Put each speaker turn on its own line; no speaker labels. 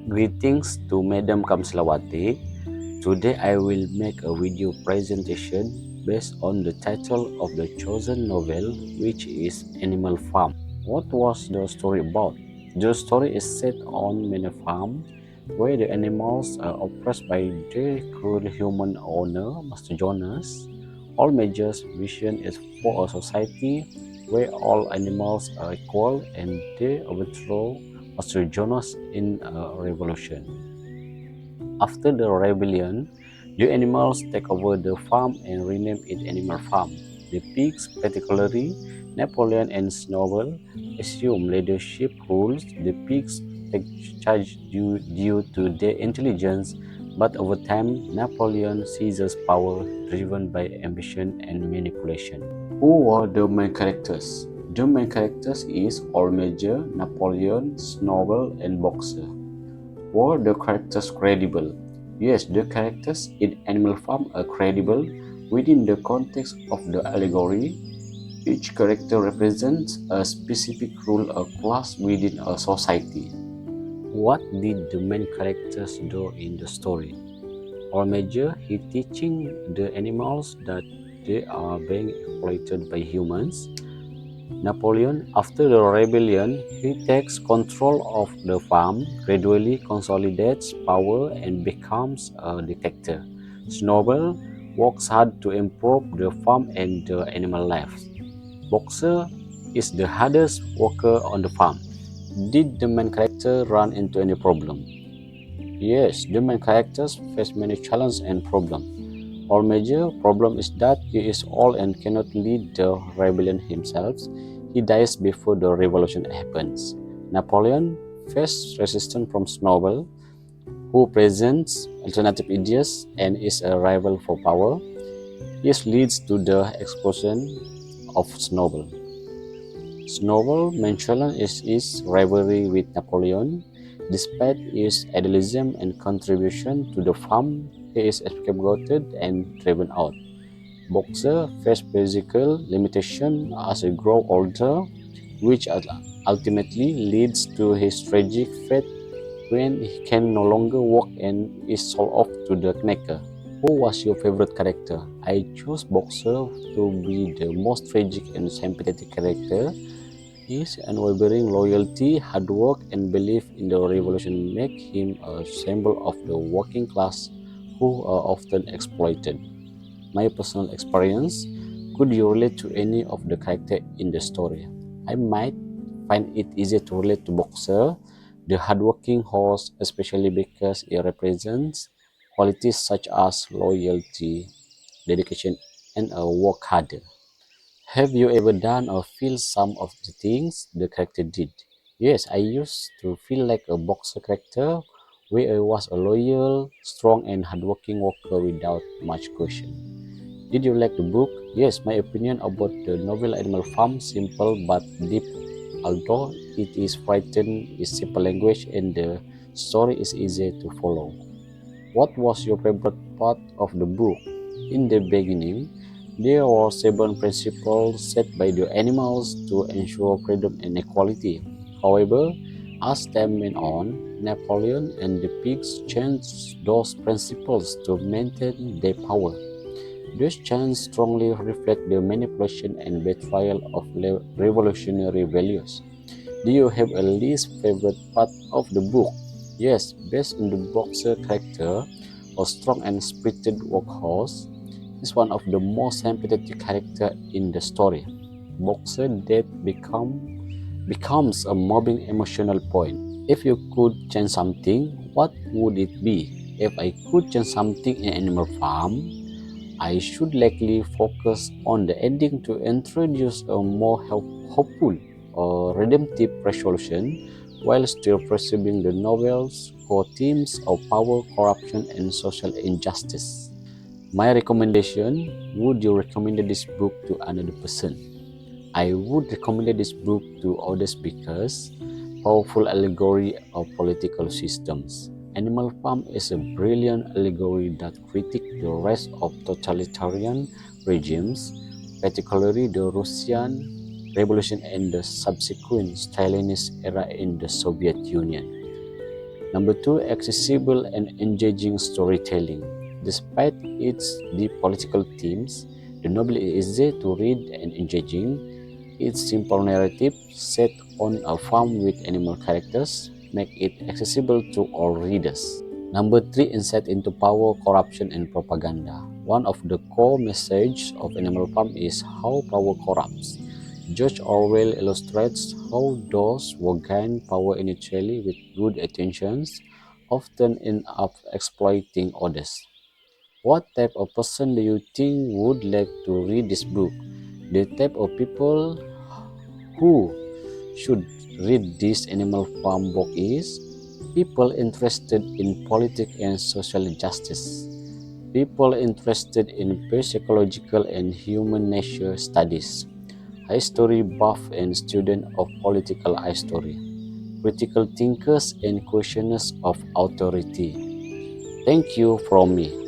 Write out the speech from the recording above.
Greetings to Madam Kamslawati. Today I will make a video presentation based on the title of the chosen novel, which is Animal Farm. What was the story about? The story is set on many farms where the animals are oppressed by their cruel human owner, Master Jonas. All Major's vision is for a society where all animals are equal and they overthrow Master Jonas in a revolution. After the rebellion, the animals take over the farm and rename it Animal Farm. The pigs, particularly Napoleon and Snowball, assume leadership roles. The pigs take charge due to their intelligence, but over time, Napoleon seizes power driven by ambition and manipulation. Who are the main characters? The main characters is All Major, Napoleon, Snowball, and Boxer. Were the characters credible? Yes, the characters in Animal Farm are credible within the context of the allegory. Each character represents a specific rule or class within a society. What did the main characters do in the story? Or Major, he teaching the animals that they are being exploited by humans. Napoleon, after the rebellion, he takes control of the farm, gradually consolidates power, and becomes a dictator. Snowball works hard to improve the farm and the animal lives. Boxer is the hardest worker on the farm. Did the main character run into any problem? Yes, the main characters face many challenges and problems. Our major problem is that he is old and cannot lead the rebellion himself. He dies before the revolution happens. Napoleon faced resistance from Snowball, who presents alternative ideas and is a rival for power. This leads to the explosion of Snowball. Snowball main challenge is his rivalry with Napoleon. Despite his idealism and contribution to the farm, he is scapegoated and driven out. Boxer faced physical limitation as he grows older, which ultimately leads to his tragic fate when he can no longer walk and is sold off to the knacker. Who was your favorite character? I chose Boxer to be the most tragic and sympathetic character. His unwavering loyalty, hard work, and belief in the revolution make him a symbol of the working class who are often exploited. My personal experience, could you relate to any of the characters in the story? I might find it easier to relate to Boxer, the hardworking horse, especially because it represents qualities such as loyalty, dedication, and a work harder. Have you ever done or feel some of the things the character did? Yes, I used to feel like a Boxer character where I was a loyal, strong, and hardworking worker without much question. Did you like the book? Yes, my opinion about the novel Animal Farm simple but deep. Although it is frightened, is simple language and the story is easy to follow. What was your favorite part of the book? In the beginning, there were 7 principles set by the animals to ensure freedom and equality. However, as time went on, Napoleon and the pigs changed those principles to maintain their power. These changes strongly reflect the manipulation and betrayal of revolutionary values. Do you have a least favorite part of the book? Yes, based on the Boxer character, a strong and spirited workhorse, is one of the most sympathetic characters in the story. Boxer death becomes a moving emotional point. If you could change something, what would it be? If I could change something in Animal Farm, I should likely focus on the ending to introduce a more hopeful or redemptive resolution while still preserving the novel's core themes of power, corruption, and social injustice. My recommendation, would you recommend this book to another person? I would recommend this book to others because powerful allegory of political systems. Animal Farm is a brilliant allegory that critiques the rise of totalitarian regimes, particularly the Russian Revolution and the subsequent Stalinist era in the Soviet Union. Number two, accessible and engaging storytelling. Despite its deep political themes, the novel is easy to read and engaging. Its simple narrative, set on a farm with animal characters, make it accessible to all readers. Number three, insight into power, corruption, and propaganda. One of the core messages of Animal Farm is how power corrupts. George Orwell illustrates how those who gain power initially with good intentions often end up exploiting others. What type of person do you think would like to read this book? The type of people who should read this Animal Farm book is people interested in politics and social justice, people interested in psychological and human nature studies, history buff and student of political history, critical thinkers and questioners of authority. Thank you from me.